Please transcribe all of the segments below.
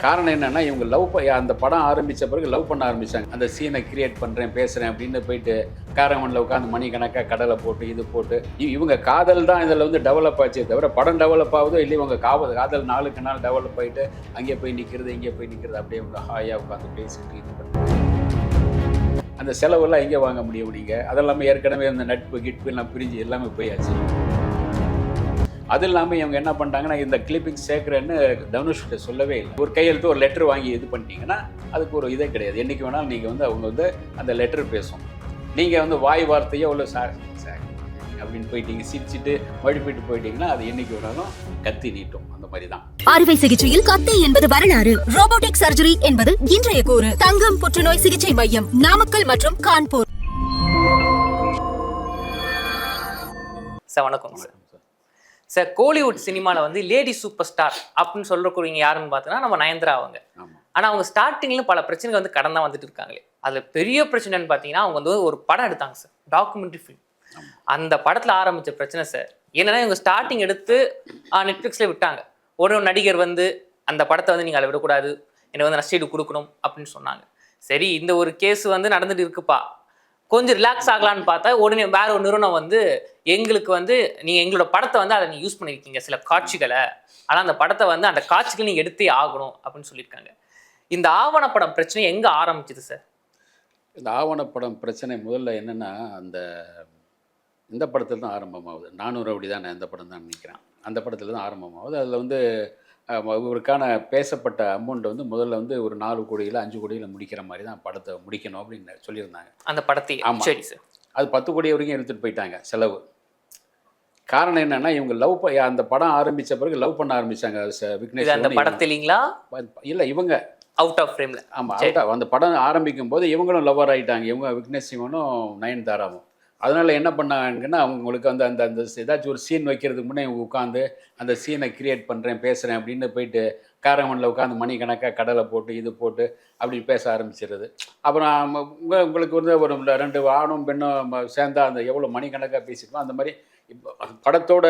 காரணம் என்னன்னா, இவங்க அந்த படம் ஆரம்பிச்ச பிறகு லவ் பண்ண ஆரம்பிச்சாங்க. அந்த சீனை கிரியேட் பண்றேன், பேசுறேன் அப்படின்னு போயிட்டு காரவன்ல உட்காந்து மணிக்கணக்கா கடலை போட்டு, இது போட்டு இவங்க காதல் தான் இதில் வந்து டெவலப் ஆச்சே தவிர, படம் டெவலப் ஆகுதோ இல்லையோ இவங்க காதல் நாளுக்கு நாள் டெவலப் ஆகிட்டு அங்கே போய் நிற்கிறது, இங்கே போய் நிற்கிறது, அப்படியே இவங்க ஹாயாக உட்காந்து பேசிட்டு இது பண்ணுறது. அந்த செலவெல்லாம் எங்கே வாங்க முடியும் நீங்கள்? அதெல்லாமே ஏற்கனவே அந்த நட்பு கிட்பு எல்லாம் பிரிஞ்சு எல்லாமே போயாச்சு. அது இல்லாமல் இவங்க என்ன பண்ணிட்டாங்கன்னா, இந்த கிளிப்பிங் சேர்க்குறேன்னு தனுஷ்கிட்ட சொல்லவே இல்லை. ஒரு கையெழுத்து ஒரு லெட்டர் வாங்கி இது பண்ணிட்டீங்கன்னா அதுக்கு ஒரு இதே கிடையாது. என்றைக்கு வேணாலும் நீங்கள் வந்து அவங்க வந்து அந்த லெட்டர் பேசும். நீங்கள் வந்து வாய் வார்த்தையோ உள்ள சார் அப்படின்னு போயிட்டீங்க, சிரிச்சுட்டு மழுப்பிட்டு போயிட்டீங்கன்னா அது என்னைக்கு வேணாலும் கத்தி நீட்டும். அந்த மாதிரி தான் அறுவை சிகிச்சையில் கத்தி என்பது வரலாறு, ரோபோட்டிக் சர்ஜரி என்பது இன்றைய கூறு. தங்கம் புற்றுநோய் சிகிச்சை மையம், நாமக்கல் மற்றும் கான்பூர். சார் வணக்கம் சார். சார், கோலிவுட் சினிமாவில் வந்து லேடி சூப்பர் ஸ்டார் அப்படின்னு சொல்றக்கூடியவங்க யாருன்னு பார்த்தோன்னா நம்ம நயன்தாரா அவங்க. ஆனால் அவங்க ஸ்டார்டிங்ல பல பிரச்சனைகள் வந்து கடந்து வந்துட்டு இருக்காங்களே. அதில் பெரிய பிரச்சனைன்னு பார்த்தீங்கன்னா, அவங்க வந்து ஒரு படம் எடுத்தாங்க சார், டாக்குமெண்ட்ரி ஃபிலிம். அந்த படத்தில் ஆரம்பித்த பிரச்சனை சார் என்னன்னா, இவங்க ஸ்டார்டிங் எடுத்து நெட்ஃப்ளிக்ஸில் விட்டாங்க. ஒரு நடிகர் வந்து அந்த படத்தை வந்து நீங்கள் அதை விடக்கூடாது, எனக்கு வந்து நஷ்டீடு கொடுக்கணும் அப்படின்னு சொன்னாங்க. சரி, இந்த ஒரு கேஸ் வந்து நடந்துட்டு இருக்குப்பா, கொஞ்சம் ரிலாக்ஸ் ஆகலான்னு பார்த்தா உடனே வேற ஒரு நிறுவனம் வந்து எங்களுக்கு வந்து நீங்கள் எங்களோட படத்தை வந்து அதை நீங்கள் யூஸ் பண்ணியிருக்கீங்க சில காட்சிகளை, ஆனால் அந்த படத்தை வந்து அந்த காட்சிகள் நீங்கள் எடுத்தே ஆகணும் அப்படின்னு சொல்லியிருக்காங்க. இந்த ஆவணப்படம் பிரச்சனை எங்கே ஆரம்பிச்சுது சார்? இந்த ஆவணப்படம் பிரச்சனை முதல்ல என்னென்னா, இந்த படத்தில் தான் ஆரம்பமாகுது. 400 ரவுடி தான் இந்த படம் தான் நினைக்கிறேன். அந்த படத்தில் தான் ஆரம்பமாகுது. அதில் வந்து இவருக்கான பேசப்பட்ட அமௌண்ட் வந்து முதல்ல வந்து ஒரு 4 கோடியில் 5 கோடியில் முடிக்கிற மாதிரி தான் படத்தை முடிக்கணும் அப்படின்னு சொல்லியிருந்தாங்க. அந்த படத்தை சரி சார், அது 10 கோடி வரைக்கும் எடுத்துகிட்டு போயிட்டாங்க செலவு. காரணம் என்னென்னா, இவங்க அந்த படம் ஆரம்பித்த பிறகு லவ் பண்ண ஆரம்பித்தாங்க விக்னேஷ். அந்த படத்திலீங்களா? இல்லை, இவங்க அவுட் ஆஃப் ஃப்ரேமில். ஆமாம், அந்த படம் ஆரம்பிக்கும் போது இவங்களும் லவ்வர் ஆகிட்டாங்க. இவங்க விக்னேஷ் சிவனும் நயன்தாராவும். அதனால் என்ன பண்ணாங்கன்னா, அவங்களுக்கு வந்து அந்த அந்த ஏதாச்சும் ஒரு சீன் வைக்கிறதுக்கு முன்னே இவங்க உட்காந்து அந்த சீனை கிரியேட் பண்ணுறேன், பேசுகிறேன் அப்படின்னு போயிட்டு காரவனில் உட்காந்து மணிக்கணக்காக கடலை போட்டு இது போட்டு அப்படி பேச ஆரம்பிச்சிடுறது. அப்புறம் உங்களுக்கு வந்து ஒரு 2 ஆணும் பெண்ணும் சேர்ந்தா அந்த எவ்வளோ மணிக்கணக்காக பேசிக்கணும். அந்த மாதிரி இப்போ படத்தோட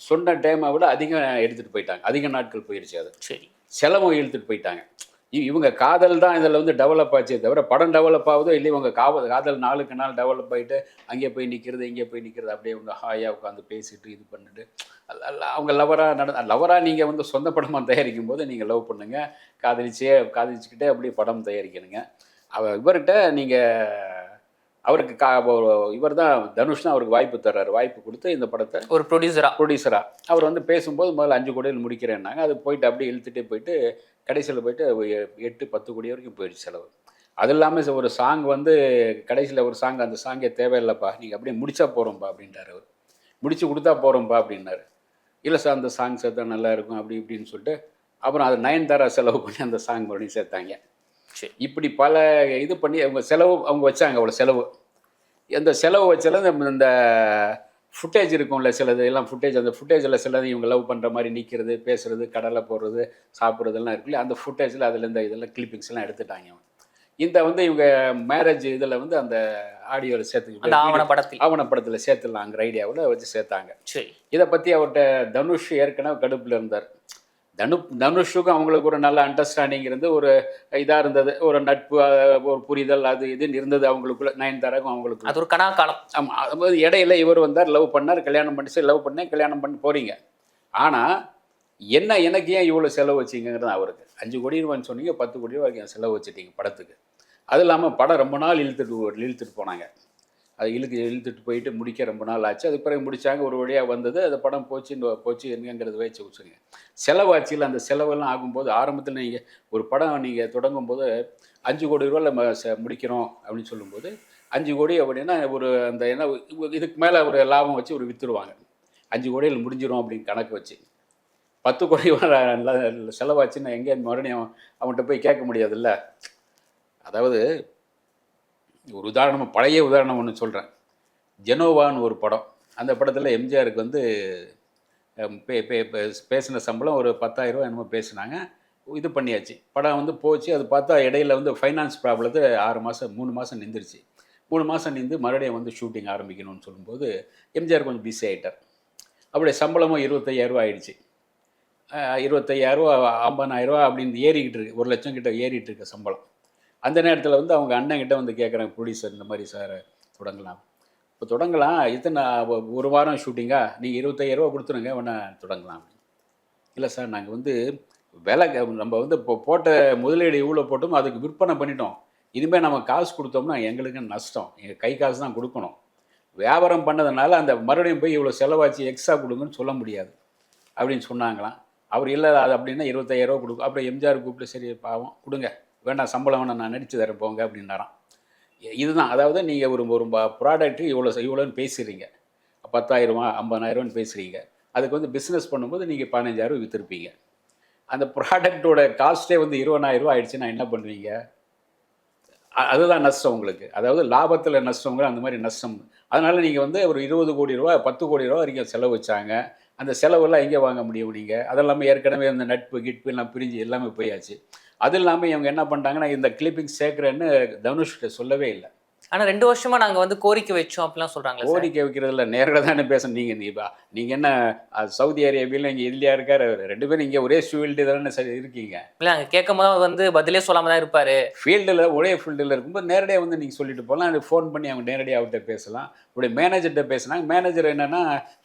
சொன்ன டைமை விட அதிகம் எடுத்துகிட்டு போயிட்டாங்க. அதிக நாட்கள் போயிடுச்சு. அது சரி, செலவும் இழுத்துட்டு போயிட்டாங்க. இவங்க காதல் தான் இதில் வந்து டெவலப் ஆச்சே தவிர, படம் டெவலப் ஆகுதோ இல்லையோ இவங்க காதல் நாளுக்கு நாள் டெவலப் ஆகிட்டு அங்கே போய் நிற்கிறது, இங்கே போய் நிற்கிறது, அப்படியே இவங்க ஹாயாக உட்காந்து பேசிட்டு இது பண்ணிட்டு அவங்க லவராக நீங்கள் வந்து சொந்த படமாக தயாரிக்கும் போது நீங்கள் லவ் பண்ணுங்கள், காதலிச்சுக்கிட்டே அப்படியே படம் தயாரிக்கணுங்க. இவர்கிட்ட நீங்கள் அவருக்கு இவர் தான் தனுஷ் தான் அவருக்கு வாய்ப்பு தர்றாரு. வாய்ப்பு கொடுத்து இந்த படத்தை ஒரு ப்ரொடியூசராக அவர் வந்து பேசும்போது முதல்ல 5 கோடியில் முடிக்கிறேன்னாங்க. அது போயிட்டு அப்படியே இழுத்துட்டே போயிட்டு கடைசியில் போயிட்டு 8-10 கோடி வரைக்கும் போயிடுச்சு செலவு. அது இல்லாமல் ஒரு சாங் வந்து கடைசியில் ஒரு சாங், அந்த சாங்கே தேவையில்லைப்பா, நீங்கள் அப்படியே முடிச்சா போகிறோம்ப்பா அப்படின்ட்டார். அவர் முடிச்சு கொடுத்தா போகிறோம்ப்பா அப்படின்னாரு. இல்லை சார், அந்த சாங் சேர்த்தா நல்லா இருக்கும் அப்படி இப்படின்னு சொல்லிட்டு அப்புறம் அதை நயன்தாரா செலவு பண்ணி அந்த சாங் மறுபடியும் சேர்த்தாங்க. இப்படி பல இது பண்ணி அவங்க செலவு அவங்க வச்சாங்க. அவ்வளோ செலவு. அந்த செலவு வச்சாலும் இந்த ஃபுட்டேஜ் இருக்கும்ல, சிலது எல்லாம் ஃபுட்டேஜ், அந்த ஃபுட்டேஜில் சிலது இவங்க லவ் பண்ணுற மாதிரி நிற்கிறது, பேசுகிறது, கடலை போடுறது, சாப்பிட்றதெல்லாம் இருக்குல்ல, அந்த ஃபுட்டேஜில் அதில் இந்த இதெல்லாம் கிளிப்பிங்ஸ்லாம் எடுத்துட்டாங்க. இந்த வந்து இவங்க மேரேஜ் இதில் வந்து அந்த ஆடியோவில் சேர்த்து ஆவணப்படத்தில் சேர்த்துடலாங்கிற ஐடியாவில் வச்சு சேர்த்தாங்க. சரி, இதை பற்றி அவர்கிட்ட தனுஷ் ஏற்கனவே கடுப்பில் இருந்தார். தனுஷுக்கும் அவங்களுக்கு ஒரு நல்ல அண்டர்ஸ்டாண்டிங் இருந்து ஒரு இதாக இருந்தது, ஒரு நட்பு, ஒரு புரிதல், அது இதுன்னு இருந்தது அவங்களுக்குள்ள. நயன்தாராக்கும் அவங்களுக்கு அது ஒரு கனாக்காலம். ஆமாம், அது இடையில இவர் வந்தார், லவ் பண்ணார், கல்யாணம் பண்ணிச்சு, லவ் பண்ணேன், கல்யாணம் பண்ணி போகிறீங்க. ஆனால் எனக்கு ஏன் இவ்வளோ செலவு வச்சிங்கிறது அவருக்கு. 5 கோடி ரூபான்னு சொன்னீங்க, 10 கோடி ரூபா வரைக்கும் செலவு வச்சுட்டீங்க படத்துக்கு. அது இல்லாமல் படம் ரொம்ப நாள் இழுத்துட்டு போனாங்க. அது இழுத்துட்டு போயிட்டு முடிக்க ரொம்ப நாள் ஆச்சு. அது பிறகு முடித்தாங்க, ஒரு வழியாக வந்தது. அந்த படம் போச்சு என்னங்கிறது வச்சு வச்சுருங்க. செலவாச்சியில் அந்த செலவெல்லாம் ஆகும்போது ஆரம்பத்தில் நீங்கள் ஒரு படம் நீங்கள் தொடங்கும் போது 5 கோடி ரூபாயில் நம்ம முடிக்கிறோம் அப்படின்னு சொல்லும்போது 5 கோடி அப்படின்னா ஒரு அந்த என்ன இதுக்கு மேலே ஒரு லாபம் வச்சு ஒரு விற்றுருவாங்க. 5 கோடியில் முடிஞ்சிடும் அப்படின்னு கணக்கு வச்சு 10 கோடி செலவாச்சுன்னா எங்கே மறுபடியும் அவன்கிட்ட போய் கேட்க முடியாதுல்ல. அதாவது ஒரு உதாரணமாக, பழைய உதாரணம் ஒன்று சொல்கிறேன். ஜெனோவான்னு ஒரு படம். அந்த படத்தில் எம்ஜிஆருக்கு வந்து பேசின சம்பளம் ஒரு 10,000 ரூபா என்னமோ பேசினாங்க. இது பண்ணியாச்சு, படம் வந்து போச்சு. அது பார்த்தா இடையில வந்து ஃபைனான்ஸ் ப்ராப்ளத்தை 3 மாதம் நின்றுருச்சு. 3 மாதம் நின்று மறுபடியும் வந்து ஷூட்டிங் ஆரம்பிக்கணும்னு சொல்லும்போது எம்ஜிஆர் கொஞ்சம் பிஸி ஆகிட்டார். அப்படியே சம்பளமும் 25,000 ரூபா ஆயிடுச்சு. 25,000 50,000 அப்படின்னு ஏறிக்கிட்டு இருக்கு, 1 லட்சம் கிட்ட ஏறிட்டு இருக்கு சம்பளம். அந்த நேரத்தில் வந்து அவங்க அண்ணன்கிட்ட வந்து கேட்குறாங்க, ப்ரொடியூசர் இந்த மாதிரி சார் தொடங்கலாம். இப்போ தொடங்கலாம், இத்தனை ஒரு வாரம் ஷூட்டிங்கா, நீங்கள் 25,000 கொடுத்துருங்க வேணா தொடங்கலாம். இல்லை சார் நாங்கள் வந்து விலை நம்ம வந்து இப்போ போட்ட முதலீடு இவ்வளோ போட்டோமோ அதுக்கு விற்பனை பண்ணிட்டோம், இனிமேல் நம்ம காசு கொடுத்தோம்னா எங்களுக்கு நஷ்டம், எங்கள் கை காசு தான் கொடுக்கணும். வியாபாரம் பண்ணதுனால அந்த மறுபடியும் போய் இவ்வளோ செலவாச்சு எக்ஸ்ட்ரா கொடுங்கன்னு சொல்ல முடியாது அப்படின்னு சொன்னாங்களாம். அவர் இல்லை அது அப்படின்னா 25,000 கொடுக்கும். அப்புறம் எம்ஜிஆர் கூப்பிட்டு சரி பாவம் கொடுங்க, வேண்டாம் சம்பளம் வேணாம், நான் நடித்து தரேன் போங்க அப்படின்னாராம். இதுதான், அதாவது நீங்கள் ஒரு ஒரு ப்ராடக்ட்டு இவ்வளோன்னு பேசுகிறீங்க, 10,000 50,000 பேசுகிறீங்க, அதுக்கு வந்து பிஸ்னஸ் பண்ணும்போது நீங்கள் 15,000 விற்றுருப்பீங்க. அந்த ப்ராடக்டோட காஸ்ட்டே வந்து 20,000 ஆயிடுச்சுன்னா என்ன பண்ணுவீங்க? அதுதான் நஷ்டம் உங்களுக்கு. அதாவது லாபத்தில் நஷ்டங்கிற அந்த மாதிரி நஷ்டம். அதனால் நீங்கள் வந்து ஒரு 20 கோடி ரூபா 10 கோடி ரூபா வரைக்கும் செலவு வச்சாங்க. அந்த செலவெல்லாம் எங்கே வாங்க முடியும் நீங்கள்? அதெல்லாமே ஏற்கனவே அந்த நட்பு கிட்பு எல்லாம் பிரிஞ்சு எல்லாமே போயாச்சு. அது இல்லாமல் இவங்க என்ன பண்ணிட்டாங்கன்னா, இந்த கிளிப்பிங் சேர்க்குறேன்னு தனுஷ்கிட்ட சொல்லவே இல்லை. ஆனா 2 வருஷமா நாங்க வந்து கோரிக்கை வச்சோம் அப்படிலாம் சொல்றாங்களே சார். கோரிக்கை வைக்கிறதுல நேரடியாக தானே பேசணும். நீங்கள் என்ன சவுதி அரேபியாவில் இங்கே இல்லையா இருக்காரு, 2 பேரும் இங்கே ஒரே ஃபீல்டு தானே இருக்கீங்க. இல்ல அங்க கேட்கும் போது வந்து பதிலே சொல்லாம தான் இருப்பாரு. ஃபீல்டில் ஒரே ஃபீல்டில் இருக்கும்போது நேரடியாக வந்து நீங்கள் சொல்லிட்டு போகலாம், ஃபோன் பண்ணி அவங்க நேரடியாக அவர்கிட்ட பேசலாம். உடைய மேனேஜர்கிட்ட பேசினாங்க, மேனேஜர் என்னென்னா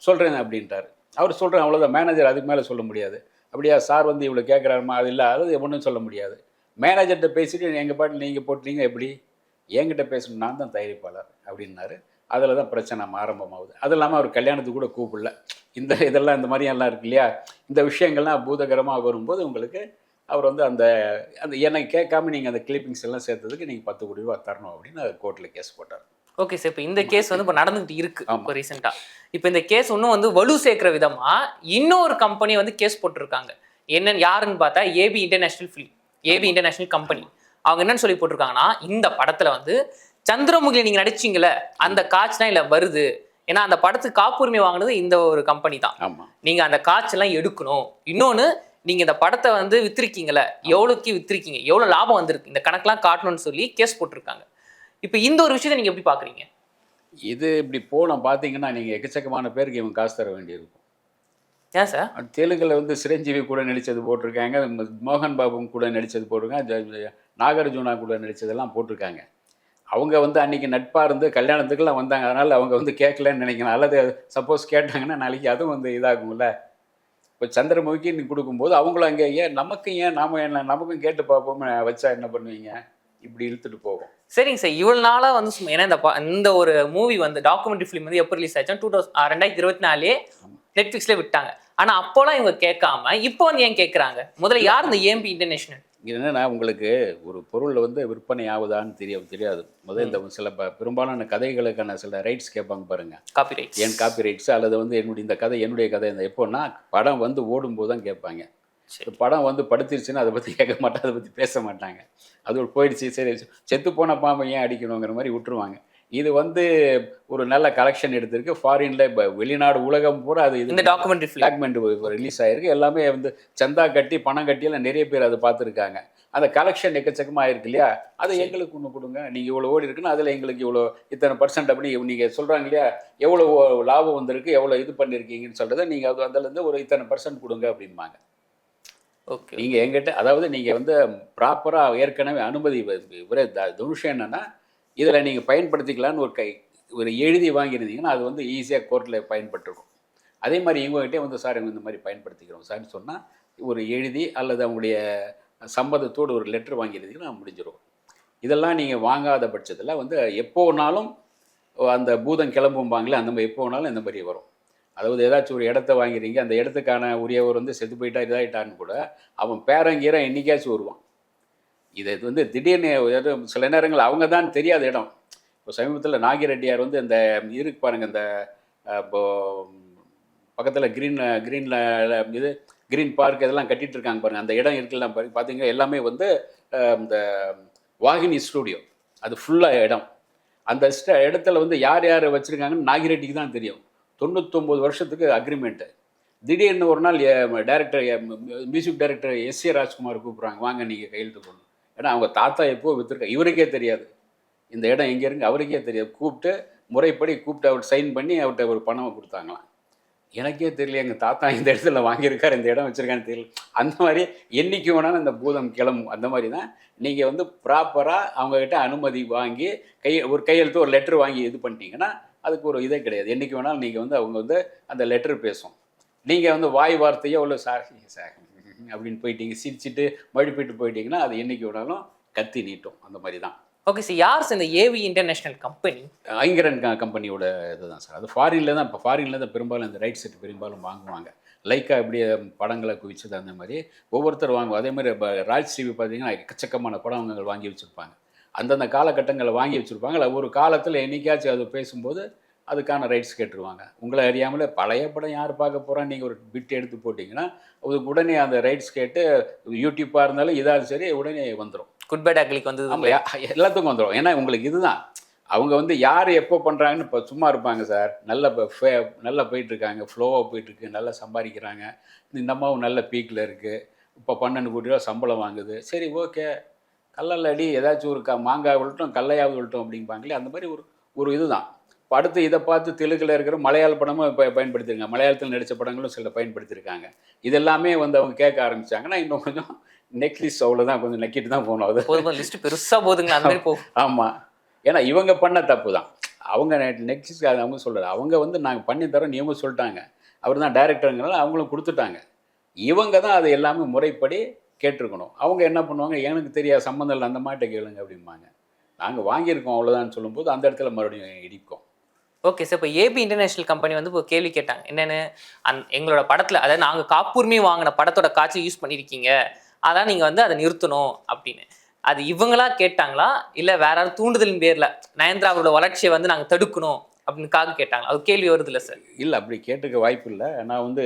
சொல்கிறேன் அப்படின்ட்டார். அவர் சொல்கிறேன் அவ்வளோதான், மேனேஜர் அதுக்கு மேலே சொல்ல முடியாது. அப்படியா சார் வந்து இவ்வளோ கேட்குறாருமா, அது இல்லை அது ஒன்றும் சொல்ல முடியாது. மேனேஜர்கிட்ட பேசிட்டு எங்கள் பாட்டில் நீங்கள் போட்டுறீங்க எப்படி, என்கிட்ட பேசணும், நான் தான் தயாரிப்பாளர் அப்படின்னாரு. அதில் தான் பிரச்சனை ஆரம்பமாகுது. அது இல்லாமல் அவர் கல்யாணத்துக்கு கூட கூப்பிடல. இதெல்லாம் இந்த மாதிரியெல்லாம் இருக்கு இல்லையா, இந்த விஷயங்கள்லாம் பூதகரமாக வரும்போது உங்களுக்கு அவர் வந்து அந்த என்னை கேட்காம நீங்கள் அந்த கிளிப்பிங்ஸ் எல்லாம் சேர்த்ததுக்கு நீங்கள் 10 கோடி ரூபா தரணும் அப்படின்னு கோர்ட்டில் கேஸ் போட்டார். ஓகே சார், இப்போ இந்த கேஸ் வந்து இப்போ நடந்துகிட்டு இருக்கு ஆமா. இப்போ ரீசெண்டாக. இப்போ இந்த கேஸ் இன்னும் வந்து வலு சேர்க்கிற விதமா இன்னொரு கம்பெனி வந்து கேஸ் போட்டிருக்காங்க. என்னன்னு யாருன்னு பார்த்தா ஏபி இன்டர்நேஷனல் கம்பெனி. அவங்க என்னன்னு சொல்லி போட்டிருக்காங்கன்னா, இந்த படத்துல வந்து சந்திரமுகில நீங்க நடிச்சீங்களே அந்த காட்சி தான் இல்ல வருது. ஏன்னா அந்த படத்துக்கு காப்புரிமை வாங்கினது இந்த ஒரு கம்பெனி தான். ஆமாம், நீங்க அந்த காட்செல்லாம் எடுக்கணும். இன்னொன்னு, நீங்க இந்த படத்தை வந்து வித்திருக்கீங்களே, எவ்வளோக்கு வித்திருக்கீங்க, எவ்வளவு லாபம் வந்திருக்கு, இந்த கணக்கெல்லாம் காட்டணும்னு சொல்லி கேஸ் போட்டிருக்காங்க. இப்போ இந்த ஒரு விஷயத்தை நீங்க எப்படி பாக்குறீங்க? இது இப்படி போனோம் பார்த்தீங்கன்னா நீங்கள் எக்கச்சக்கமான பேருக்கு இவங்க காசு தர வேண்டியிருக்கும். ஏன் சார்? தெலுங்கில் வந்து சிரஞ்சீவி கூட நடித்தது போட்டிருக்காங்க, மோகன் பாபு கூட நடித்தது போட்டிருக்காங்க, நாகார்ஜுனா கூட நடித்ததெல்லாம் போட்டிருக்காங்க. அவங்க வந்து அன்றைக்கி நட்பாக இருந்து கல்யாணத்துக்குலாம் வந்தாங்க, அதனால் அவங்க வந்து கேட்கலன்னு நினைக்கலாம். அல்லது சப்போஸ் கேட்டாங்கன்னா நாளைக்கு அதுவும் வந்து இதாகும்ல. இப்போ சந்திரமுகிக்கு நீ கொடுக்கும்போது அவங்களும் அங்கே நமக்கும் கேட்டு பார்ப்போம் வச்சா என்ன பண்ணுவீங்க, இப்படி இழுத்துட்டு போகும். சரிங்க சார், இவ்வளவு நாளா வந்து ஏன்னா இந்த ஒரு மூவி வந்து டாக்குமெண்ட்ரி ஃபிலிம் வந்து எப்போ ரிலீஸ் ஆச்சுன்னா 2024 நெட்ஃபிளிக்ஸ்ல விட்டாங்க. ஆனா அப்போலாம் இவங்க கேட்காம இப்போ வந்து ஏன் கேட்குறாங்க? முதல்ல யார் இந்த ஏபி இன்டர்நேஷனல்? இது என்னென்னா, உங்களுக்கு ஒரு பொருள் வந்து விற்பனை ஆகுதான்னு தெரியாது. முதல்ல இந்த சில பெரும்பாலான கதைகளுக்கான சில ரைட்ஸ் கேட்பாங்க பாருங்க, காப்பி ரைட்ஸ். என் காப்பி ரைட்ஸ் அல்லது வந்து என்னுடைய கதை இந்த எப்போன்னா படம் வந்து ஓடும்போது தான் கேட்பாங்க. படம் வந்து படுத்துருச்சுன்னா அதை பற்றி கேட்க மாட்டாங்க, அதை பற்றி பேச மாட்டாங்க. அது ஒரு போயிடுச்சு, சரி செத்து போன பாம்பை ஏன் அடிக்கணுங்கிற மாதிரி விட்டுருவாங்க. இது வந்து ஒரு நல்ல கலெக்ஷன் எடுத்திருக்கு ஃபாரின்ல, இப்போ வெளிநாடு உலகம் பூரா அது இந்த டாக்குமெண்ட் ரிலீஸ் ஆகிருக்கு. எல்லாமே வந்து சந்தா கட்டி பணம் கட்டியெல்லாம் நிறைய பேர் அதை பார்த்துருக்காங்க. அந்த கலெக்ஷன் எக்கச்சக்கமாக ஆயிருக்கு இல்லையா, அதை எங்களுக்கு ஒன்று கொடுங்க, நீங்கள் இவ்வளோ ஓடி இருக்குன்னா அதில் எங்களுக்கு இவ்வளோ இத்தனை % அப்படி நீங்கள் சொல்கிறாங்க இல்லையா, எவ்வளோ லாபம் வந்திருக்கு, எவ்வளோ இது பண்ணியிருக்கீங்கன்னு சொல்கிறத நீங்கள் அதுலேருந்து ஒரு இத்தனை % கொடுங்க அப்படிம்பாங்க. ஓகே, நீங்கள் எங்கிட்ட அதாவது நீங்கள் வந்து ப்ராப்பராக ஏற்கனவே அனுமதி தனுஷம் என்னென்னா, இதில் நீங்கள் பயன்படுத்திக்கலான்னு ஒரு எழுதி வாங்கியிருந்தீங்கன்னா அது வந்து ஈஸியாக கோர்ட்டில் பயன்பட்டுருக்கும். அதே மாதிரி இவங்ககிட்டே வந்து சார் இந்த மாதிரி பயன்படுத்திக்கிறோம் சார்னு சொன்னால் ஒரு எழுதி அல்லது அவங்களுடைய சம்மதத்தோடு ஒரு லெட்டர் வாங்கியிருந்தீங்கன்னா முடிஞ்சிடும். இதெல்லாம் நீங்கள் வாங்காத பட்சத்தில் வந்து எப்போனாலும் அந்த பூதம் கிளம்பும்பாங்களே, அந்த மாதிரி எப்போனாலும் இந்த மாதிரி வரும். அதாவது ஏதாச்சும் ஒரு இடத்த வாங்கிறீங்க, அந்த இடத்துக்கான உரியவர் வந்து செத்து போயிட்டா இதாகிட்டான்னு கூட அவன் பேரங்கீரம் என்னைக்காச்சும் வருவான். இது வந்து திடீர்னு சில நேரங்கள் அவங்க தான் தெரியாத இடம். இப்போ சமீபத்தில் நாகிரெட்டியார் வந்து இந்த இருக்கு பாருங்கள், இந்த இப்போ பக்கத்தில் கிரீன் பார்க் இதெல்லாம் கட்டிகிட்டு இருக்காங்க பாருங்கள், அந்த இடம் இருக்குல்லாம் பார்த்தீங்க எல்லாமே வந்து இந்த வாகினி ஸ்டூடியோ, அது ஃபுல்லாக இடம். அந்த இடத்துல வந்து யார் வச்சுருக்காங்கன்னு நாகிரெட்டிக்கு தான் தெரியும். 99 வருஷத்துக்கு அக்ரிமெண்ட்டு. திடீர்னு ஒரு நாள் மியூசிக் டைரக்டர் எஸ்.ஏ. ராஜ்குமார் கூப்பிட்றாங்க, வாங்க நீங்கள் கையெழுத்து போடணும். ஏன்னா அவங்க தாத்தா எப்போ விற்றுருக்காங்க, இவருக்கே தெரியாது இந்த இடம் எங்கே இருக்கு, அவருக்கே தெரியாது. முறைப்படி கூப்பிட்டு அவர் சைன் பண்ணி அவர்கிட்ட ஒரு பணம் கொடுத்தாங்களாம். எனக்கே தெரியல, எங்கள் தாத்தா இந்த இடத்துல வாங்கியிருக்காரு, இந்த இடம் வச்சுருக்கான்னு தெரியல. அந்த மாதிரி என்னைக்கு வேணாலும் இந்த பூதம் கிளம்பும். அந்த மாதிரி தான் நீங்கள் வந்து ப்ராப்பராக அவங்கக்கிட்ட அனுமதி வாங்கி ஒரு கையெழுத்து ஒரு லெட்ரு வாங்கி இது பண்ணிட்டீங்கன்னா அதுக்கு ஒரு இதே கிடையாது. என்றைக்கு வேணாலும் நீங்கள் வந்து அவங்க வந்து அந்த லெட்ரு பேசும். நீங்கள் வந்து வாய் வார்த்தையோ இல்லை சார் அப்படின்னு போயிட்டீங்க, சிரிச்சுட்டு மழுப்பிட்டு போயிட்டீங்கன்னா அது என்றைக்கு வேணாலும் கத்தி நீட்டும். அந்த மாதிரி தான். ஓகே சார், யார் சார் இந்த ஏவி இன்டர்நேஷனல் கம்பெனி? ஐங்கரன் கம்பெனியோட இதுதான் சார். அது ஃபாரினில் தான். இப்போ ஃபாரினில் தான் பெரும்பாலும் இந்த ரைட் செட் பெரும்பாலும் வாங்குவாங்க. லைக்கா இப்படி படங்களை குவிச்சது அந்த மாதிரி ஒவ்வொருத்தர் வாங்குவோம். அதே மாதிரி இப்போ ராஜ் டிவி பார்த்தீங்கன்னா எக்கச்சக்கமான படம் அவங்க வாங்கி வச்சுருப்பாங்க. அந்தந்த காலகட்டங்களை வாங்கி வச்சுருப்பாங்க. இல்லை ஒரு காலத்தில் என்னைக்காச்சும் அது பேசும்போது அதுக்கான ரைட்ஸ் கேட்டுருவாங்க. உங்களை அறியாமலே பழைய படம் யார் பார்க்க போகிறான்னு நீங்கள் ஒரு பிட் எடுத்து போட்டிங்கன்னா அதுக்கு உடனே அந்த ரைட்ஸ் கேட்டு யூடியூப்பாக இருந்தாலும் இதாவது சரி உடனே வந்துடும். குட் பை டாக்லிக்கு வந்து எல்லாத்துக்கும் வந்துடும். ஏன்னா உங்களுக்கு இதுதான் அவங்க வந்து யார் எப்போ பண்ணுறாங்கன்னு இப்போ சும்மா இருப்பாங்க சார். நல்லா போயிட்டுருக்காங்க, ஃப்ளோவாக போயிட்டுருக்கு, நல்லா சம்பாதிக்கிறாங்க, இந்த அம்மாவும் நல்ல பீக்கில் இருக்குது, இப்போ 12 கோடி ரூபா சம்பளம் வாங்குது, சரி ஓகே கல்லல்ல அடி ஏதாச்சும் ஒரு மாங்காய் விழட்டும் கல்லையாவது விழட்டும் அப்படிம்பாங்களே. அந்த மாதிரி ஒரு இதுதான். இப்போ அடுத்து இதை பார்த்து தெலுங்கில் இருக்கிற மலையாள படமும் இப்போ பயன்படுத்தியிருக்காங்க, மலையாளத்தில் நடித்த படங்களும் சில பயன்படுத்தியிருக்காங்க. இதெல்லாமே வந்து அவங்க கேட்க ஆரம்பித்தாங்கன்னா இன்னும் கொஞ்சம் நெக்லிஸ் அவ்வளோதான், கொஞ்சம் நக்கிட்டு தான் போகணும். அது லிஸ்ட்டு பெருசாக போகுதுங்க அந்த மாதிரி போகும். ஆமாம், ஏன்னா இவங்க பண்ண தப்பு தான். அவங்க நெக்ஸ்ட் அவங்க சொல்கிறாரு, அவங்க வந்து நாங்கள் பண்ணி தரோம் இவங்க சொல்லிட்டாங்க, அவர் தான் டைரக்டருங்கிறனால அவங்களும் கொடுத்துட்டாங்க. இவங்க தான் அதை எல்லாமே முறைப்படி கேட்டிருக்கணும். அவங்க என்ன பண்ணுவாங்க, எனக்கு தெரியாது சம்மந்தம் இல்லை அந்த மாட்டை கேளுங்க அப்படிம்பாங்க. நாங்கள் வாங்கியிருக்கோம் அவ்வளோதான் சொல்லும்போது அந்த இடத்துல மறுபடியும் இடிக்கும். ஓகே சார், இப்போ ஏபி இன்டர்நேஷனல் கம்பெனி வந்து இப்போ கேள்வி கேட்டாங்க என்னென்னு, எங்களோட படத்தில் அதாவது நாங்கள் காப்புரிமை வாங்கின படத்தோட காட்சி யூஸ் பண்ணியிருக்கீங்க, அதான் நீங்கள் வந்து அதை நிறுத்தணும் அப்படின்னு. அது இவங்களா கேட்டாங்களா இல்லை வேற யாராவது தூண்டுதலின் பேரில் நயன்தாராவோட வளர்ச்சியை வந்து நாங்கள் தடுக்கணும் அப்படின்னுக்காக கேட்டாங்களா? அது கேள்வி வருது இல்லை சார்? இல்லை, அப்படி கேட்டுக்க வாய்ப்பு இல்லை. நான் வந்து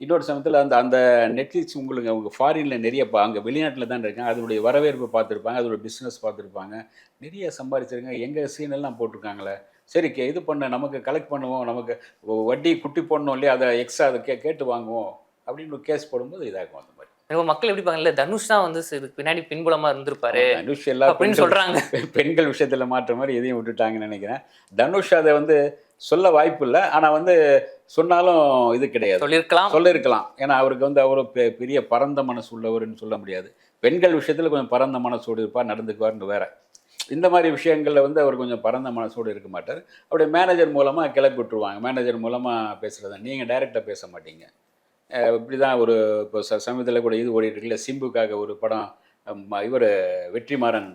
இன்னொரு சமயத்தில் அந்த நெட்ஃப்ளிக்ஸ் உங்களுக்கு அவங்க ஃபாரினில் நிறைய அங்கே வெளிநாட்டில் தான் இருக்காங்க, அதனுடைய வரவேற்பு பார்த்துருப்பாங்க, அதோட பிஸ்னஸ் பார்த்துருப்பாங்க, நிறைய சம்பாதிச்சிருக்காங்க, எங்கள் சீனெல்லாம் போட்டிருக்காங்களே, சரி இது பண்ண நமக்கு கலெக்ட் பண்ணுவோம், நமக்கு வட்டி குட்டி போடணும் இல்லையா, அதை எக்ஸ்ட்ரா அதை கேட்டு வாங்குவோம் அப்படின்னு ஒரு கேஸ் போடும்போது இதாகும். அந்த மாதிரி மக்கள் எப்படி பாங்க, இல்லை தனுஷ் தான் வந்து பின்னாடி பின்புலமாக இருந்திருப்பாரு தனுஷ் எல்லாம் அப்படின்னு சொல்கிறாங்க. பெண்கள் விஷயத்தில் மாற்ற மாதிரி எதையும் விட்டுட்டாங்கன்னு நினைக்கிறேன். தனுஷ் அதை வந்து சொல்ல வாய்ப்பு இல்லை, ஆனால் வந்து சொன்னாலும் இது கிடையாது, சொல்லியிருக்கலாம். ஏன்னா அவருக்கு வந்து அவர் பெரிய பரந்த மனசு உள்ளவர்னு சொல்ல முடியாது. பெண்கள் விஷயத்தில் கொஞ்சம் பரந்த மனசோடு இருப்பார், நடந்துக்குவார்னு வேற. இந்த மாதிரி விஷயங்களில் வந்து அவர் கொஞ்சம் பரந்த மனசோடு இருக்க மாட்டார். அவருடைய மேனேஜர் மூலமாக கிளப்பி விட்டுருவாங்க. மேனேஜர் மூலமாக பேசுகிறது, நீங்கள் டைரெக்டாக பேச மாட்டீங்க. இப்படி தான் ஒரு இப்போ சமயத்தில் கூட இது ஓடிட்டு இருக்குல்ல, சிம்புக்காக ஒரு படம், இவர் வெற்றிமாறன்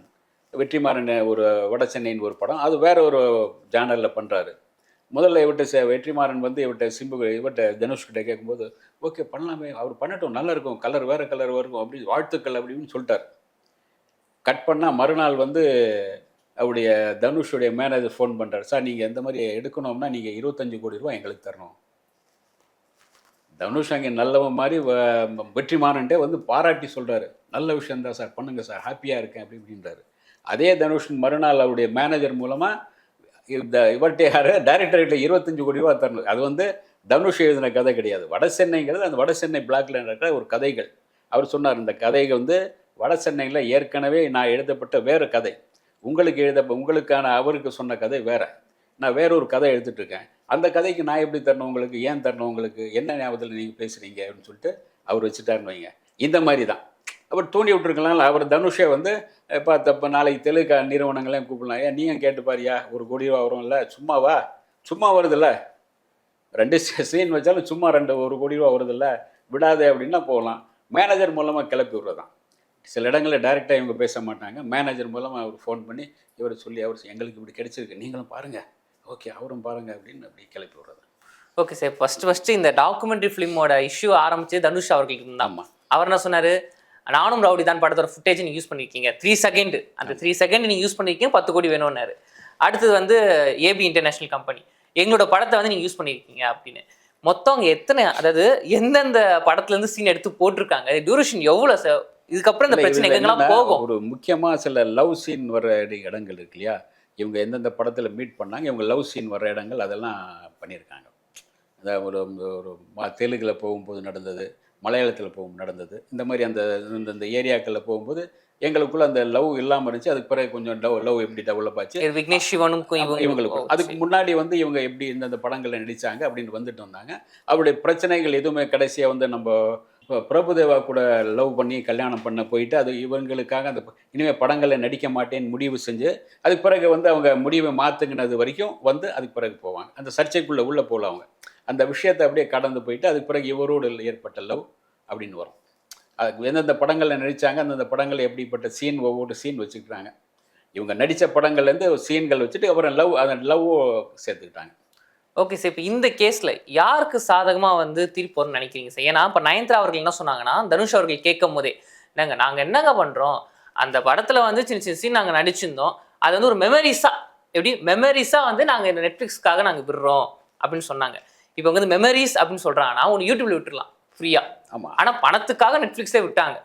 ஒரு வட சென்னைன்னு ஒரு படம், அது வேற ஒரு ஜானரில் பண்ணுறாரு. முதல்ல வெற்றிமாறன் வந்து இவர்கிட்ட தனுஷ்கிட்ட கேட்கும்போது ஓகே பண்ணலாமே, அவர் பண்ணட்டும் நல்லா இருக்கும், கலர் வேறு கலர் வரும் அப்படி வாழ்த்துக்கள் அப்படின்னு சொல்லிட்டார். கட் பண்ணால் மறுநாள் வந்து அவருடைய தனுஷுடைய மேனேஜர் ஃபோன் பண்ணுறாரு, சார் நீங்கள் எந்த மாதிரி எடுக்கணும்னா நீங்கள் 25 கோடி ரூபா எங்களுக்கு தரணும். தனுஷ் அங்கே நல்லவன் மாதிரி வெற்றிமாறன்ட்டே வந்து பாராட்டி சொல்கிறாரு, நல்ல விஷயந்தான் சார், பண்ணுங்கள் சார், ஹாப்பியாக இருக்கேன் அப்படி இப்படின்றாரு. அதே தனுஷ் மறுநாள் அவருடைய மேனேஜர் மூலமாக இவர்கிட்ட யார் டைரக்டர்கிட்ட 25 கோடி ரூபா தரணும். அது வந்து தனுஷ் எழுதின கதை கிடையாது, வட சென்னைங்கிறது அந்த வட சென்னை பிளாக்ல நடக்கிற ஒரு கதைகள். அவர் சொன்னார், இந்த கதைகள் வந்து வட சென்னையில் ஏற்கனவே நான் எழுதப்பட்ட வேறு கதை, உங்களுக்கான அவருக்கு சொன்ன கதை வேறு, நான் வேற ஒரு கதை எடுத்துகிட்ருக்கேன், அந்த கதைக்கு நான் எப்படி தரணும் உங்களுக்கு, ஏன் தரணும் உங்களுக்கு, என்ன ஞாபகத்தில் நீங்கள் பேசுகிறீங்க அப்படின்னு சொல்லிட்டு அவர் வச்சுட்டாருன்னு வைங்க. இந்த மாதிரி தான் அவர் தூண்டி விட்டுருக்கலாம். அவர் தனுஷை வந்து இப்போ நாளைக்கு தெலுங்கு நிறுவனங்களையும் கூப்பிடலாம், ஏன் நீங்கள் கேட்டு பாரியா 1 கோடி ரூபா வரும் இல்லை, சும்மா வருதில்ல, 2 சீன் வச்சாலும் சும்மா 1 கோடி ரூபா வருதில்ல, விடாதே அப்படின்னா போகலாம். மேனேஜர் மூலமாக கிளப்பி விடுறதான். சில இடங்களில் டைரெக்டாக இவங்க பேச மாட்டாங்க, மேனேஜர் மூலமாக அவர் ஃபோன் பண்ணி இவர் சொல்லி அவர் எங்களுக்கு இப்படி கிடைச்சிருக்கு, நீங்களும் பாருங்கள், ஓகே அவரும் பாருங்கள் அப்படின்னு அப்படி கிளப்பி விடுறது. ஓகே சார், ஃபஸ்ட்டு இந்த டாக்குமெண்ட்ரி ஃபிலிமோட இஷ்யூ ஆரம்பித்து தனுஷ் அவர்களுக்கு இருந்தால், ஆமாம், அவர் என்ன சொன்னார், நானும் ரவுடி தான் படத்தோட ஃபுட்டேஜ் நீங்கள் யூஸ் பண்ணியிருக்கீங்க 3 செகண்ட், அந்த 3 செகண்ட் நீங்கள் யூஸ் பண்ணியிருக்கீங்க, 10 கோடி வேணும்னாரு. அடுத்தது வந்து ஏபி இன்டர்நேஷனல் கம்பெனி, எங்களோட படத்தை வந்து நீங்கள் யூஸ் பண்ணியிருக்கீங்க அப்படின்னு. மொத்தம் அங்கே எத்தனை, அதாவது எந்தெந்த படத்துலேருந்து சீன் எடுத்து போட்டிருக்காங்க, டியூரேஷன் எவ்வளோ சார், இதுக்கப்புறம் இந்த பிரச்சனை எங்கெல்லாம் போகும்? ஒரு முக்கியமாக சில லவ் சீன் வர இடங்கள் இருக்கு இல்லையா, இவங்க எந்தெந்த படத்தில் மீட் பண்ணாங்க, இவங்க லவ் சீன் வர இடங்கள் அதெல்லாம் பண்ணியிருக்காங்க. அதாவது ஒரு தெலுங்கில் போகும்போது நடந்தது, மலையாளத்தில் நடந்தது, இந்த மாதிரி அந்த ஏரியாக்களில் போகும்போது எங்களுக்குள்ள அந்த லவ் இல்லாமல் இருந்துச்சு. அதுக்கு பிறகு கொஞ்சம் லவ் எப்படி டெவலப் ஆச்சு இது விக்னேஷ் சிவனுக்கும் இவங்களுக்கு. அதுக்கு முன்னாடி வந்து இவங்க எப்படி இந்த படங்களில் நடித்தாங்க அப்படின்னு வந்துட்டு வந்தாங்க. அவருடைய பிரச்சனைகள் எதுவுமே கடைசியாக வந்து நம்ம இப்போ பிரபுதேவா கூட லவ் பண்ணி கல்யாணம் பண்ண போயிட்டு அது இவங்களுக்காக அந்த இனிமேல் படங்களில் நடிக்க மாட்டேன்னு முடிவு செஞ்சு அதுக்கு பிறகு வந்து அவங்க முடிவை மாற்றுங்கினது வரைக்கும் வந்து அதுக்கு பிறகு போவாங்க. அந்த சர்ச்சைக்குள்ளே உள்ளே போகல அவங்க. அந்த விஷயத்தை அப்படியே கடந்து போயிட்டு அதுக்கு பிறகு இவரோடு ஏற்பட்ட லவ் அப்படின்னு வரும். அதுக்கு எந்தெந்த படங்களில் நடித்தாங்க, அந்தந்த படங்கள் எப்படிப்பட்ட சீன் ஒவ்வொரு சீன் வச்சுக்கிறாங்க. இவங்க நடித்த படங்கள்லேருந்து சீன்கள் வச்சுட்டு அப்புறம் அந்த லவ்வும் சேர்த்துக்கிட்டாங்க. ஓகே சார், இப்போ இந்த கேஸில் யாருக்கு சாதகமாக வந்து தீர்ப்பு வரும்னு நினைக்கிறீங்க சார்? ஏன்னா இப்போ நயன்தாரா அவர்கள் என்ன சொன்னாங்கன்னா, தனுஷ் அவர்கள் கேட்கும் போதே நாங்கள் என்னங்க பண்ணுறோம், அந்த படத்தில் வந்து சின்ன சின்ன சீன் நாங்கள் நடிச்சிருந்தோம், அது வந்து ஒரு மெமரிஸாக வந்து நாங்கள் இந்த நெட்ஃப்ளிக்ஸ்க்காக நாங்கள் விடுறோம் அப்படின்னு சொன்னாங்க. இப்போ வந்து மெமரிஸ் அப்படின்னு சொல்கிறாங்கன்னா ஒன்று யூடியூப்ல விட்டுடலாம் ஃப்ரீயாக. ஆமாம், ஆனால் பணத்துக்காக நெட்ஃப்ளிக்ஸே விட்டாங்க.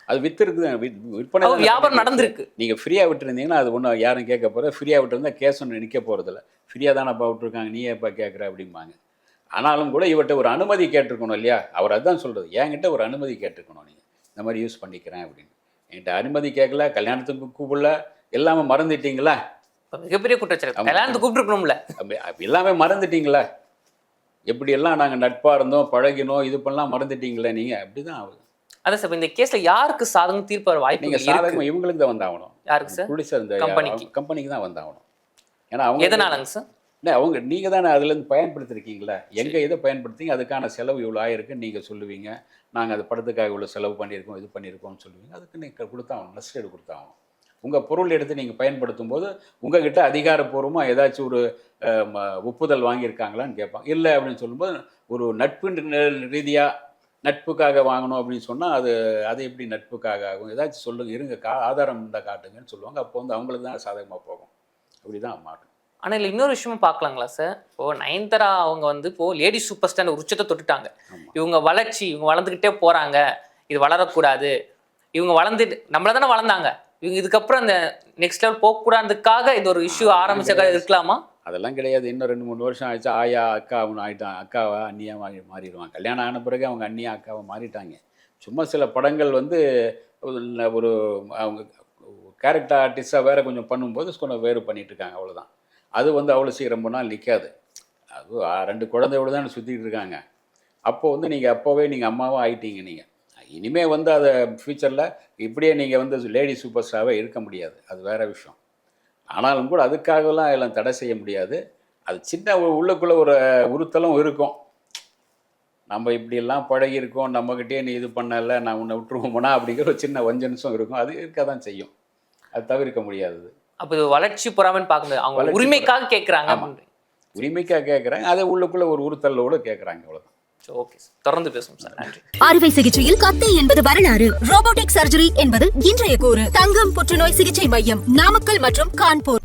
அது விற்றுருக்கு, விற்பனை வியாபாரம் நடந்திருக்கு. நீங்கள் ஃப்ரீயாக விட்டுருந்தீங்கன்னா அது ஒன்றும் யாரும் கேட்க போகிற. ஃப்ரீயாக விட்டுருந்தா கேஸ் ஒன்று நிற்க போகிறதில்ல. ஃப்ரீயாக தானேப்பா விட்டுருக்காங்க, நீ ஏப்பா கேட்குற அப்படிம்பாங்க. ஆனாலும் கூட இவர்கிட்ட ஒரு அனுமதி கேட்டிருக்கணும் இல்லையா? அவர் அதுதான் சொல்கிறது, என்கிட்ட ஒரு அனுமதி கேட்டிருக்கணும், நீங்கள் இந்த மாதிரி யூஸ் பண்ணிக்கிறேன் அப்படின்னு. என்கிட்ட அனுமதி கேட்கல, கல்யாணத்துக்கு கூப்பிடல, எல்லாமே மறந்துட்டீங்களா? மிகப்பெரிய குற்றச்சாட்டு. கல்யாணத்துக்கு கூப்பிட்டுருக்கணும்ல, எல்லாமே மறந்துட்டீங்களா? எப்படியெல்லாம் நாங்கள் நட்பாக இருந்தோம், பழகினோம், இது பண்ணலாம் மறந்துட்டீங்களா நீங்கள்? அப்படி தான் ஆகுது. அதான் சார், இந்த கேஸ்ல யாருக்கு சாதகம் தீர்ப்பு வாய்ப்பு? நீங்கள் சாதகம் இவங்களுக்கு தான் வந்தாகணும். யாருக்கு சார்? ப்ரொடியூசர் இந்த கம்பெனிக்கு தான் வந்தாகணும். ஏன்னா அவங்க எதனாலங்க சார்? இல்லை, அவங்க நீங்கள் தானே அதுலேருந்து பயன்படுத்திருக்கீங்களா? எங்கே எதை பயன்படுத்திங்க, அதுக்கான செலவு இவ்வளோ ஆயிருக்குன்னு நீங்கள் சொல்லுவீங்க. நாங்கள் அது படத்துக்காக இவ்வளோ செலவு பண்ணியிருக்கோம், இது பண்ணியிருக்கோம்னு சொல்லுவீங்க. அதுக்கு நீங்கள் கொடுத்தாகணும், நஷ்டீடு கொடுத்தாகணும். உங்கள் பொருள் எடுத்து நீங்கள் பயன்படுத்தும் போது உங்ககிட்ட அதிகாரப்பூர்வமாக ஏதாச்சும் ஒரு ஒப்புதல் வாங்கியிருக்காங்களான்னு கேட்பாங்க. இல்லை அப்படின்னு சொல்லும்போது ஒரு நட்பு ரீதியாக நட்புக்காக வாங்கணும் அப்படின்னு சொன்னால் அது எப்படி நட்புக்காக ஆகும்? ஏதாச்சும் சொல்லுங்கள், இருங்க ஆதாரம் இருந்தால் காட்டுங்கன்னு சொல்லுவாங்க. அப்போ வந்து அவங்களுக்கு தான் சாதகமாக போகும். அப்படி தான் மாட்டும். ஆனால் இல்லை இன்னொரு விஷயமும் பார்க்கலாங்களா சார்? இப்போது நயன்தாரா அவங்க வந்து இப்போது லேடி சூப்பர் ஸ்டார் ஒரு உச்சத்தை தொட்டுட்டாங்க. இவங்க வளர்ந்துக்கிட்டே போகிறாங்க, இது வளரக்கூடாது, இவங்க வளர்ந்துட்டு நம்மள தானே வளர்ந்தாங்க, இவங்க இதுக்கப்புறம் அந்த நெக்ஸ்ட் லெவல் போகக்கூடாதுக்காக இது ஒரு இஷ்யூ ஆரம்பிச்சா இருக்கலாமா? அதெல்லாம் கிடையாது. இன்னும் 2-3 வருஷம் ஆயிடுச்சு, ஆயா அக்கா அவனு ஆகிட்டான், அக்காவா அண்ணியாக மாறிடுவாங்க. கல்யாணம் ஆன பிறகு அவங்க அண்ணியா அக்காவை மாறிட்டாங்க. சும்மா சில படங்கள் வந்து ஒரு அவங்க கேரக்டர் ஆர்டிஸ்டாக வேறு கொஞ்சம் பண்ணும்போது கொஞ்சம் வேறு பண்ணிகிட்டு இருக்காங்க, அவ்வளோதான். அது வந்து அவ்வளோ சீக்கிரம் போனால் நிற்காது. அது 2 குழந்தையோடு தான் சுற்றிட்டு இருக்காங்க. அப்போது வந்து நீங்கள் அப்போவே நீங்கள் அம்மாவாக ஆகிட்டீங்க. நீங்கள் இனிமேல் வந்து அதை ஃப்யூச்சரில் இப்படியே நீங்கள் வந்து லேடி சூப்பர் ஸ்டாராகவே இருக்க முடியாது, அது வேறு விஷயம். ஆனாலும் கூட அதுக்காகலாம் எல்லாம் தடை செய்ய முடியாது. அது சின்ன உள்ளுக்குள்ளே ஒரு உறுத்தலும் இருக்கும். நம்ம இப்படியெல்லாம் பழகியிருக்கோம், நம்மக்கிட்டே நீ இது பண்ணலை, நான் உன்னை விட்டுருவோம்னா அப்படிங்கிற ஒரு சின்ன வஞ்சன்ஸும் இருக்கும். அது இருக்க தான் செய்யும், அது தவிர்க்க முடியாது. அப்போ இது வளர்ச்சி பொறாமன்னு பார்க்க முடியாது, அவங்க உரிமைக்காக கேட்குறாங்க. உரிமைக்காக கேட்குறாங்க, அதை உள்ளுக்குள்ளே ஒரு உறுத்தலோடு கேட்குறாங்க, அவ்வளோதான். ஓகே சார், தொடர்ந்து பேசுவோம் சார். நன்றி. அறுவை சிகிச்சையில் கத்தை என்பது வரலாறு, ரோபோட்டிக் சர்ஜரி என்பது இன்றைய கூறு. தங்கம் புற்றுநோய் சிகிச்சை மையம், நாமக்கல் மற்றும் கான்பூர்.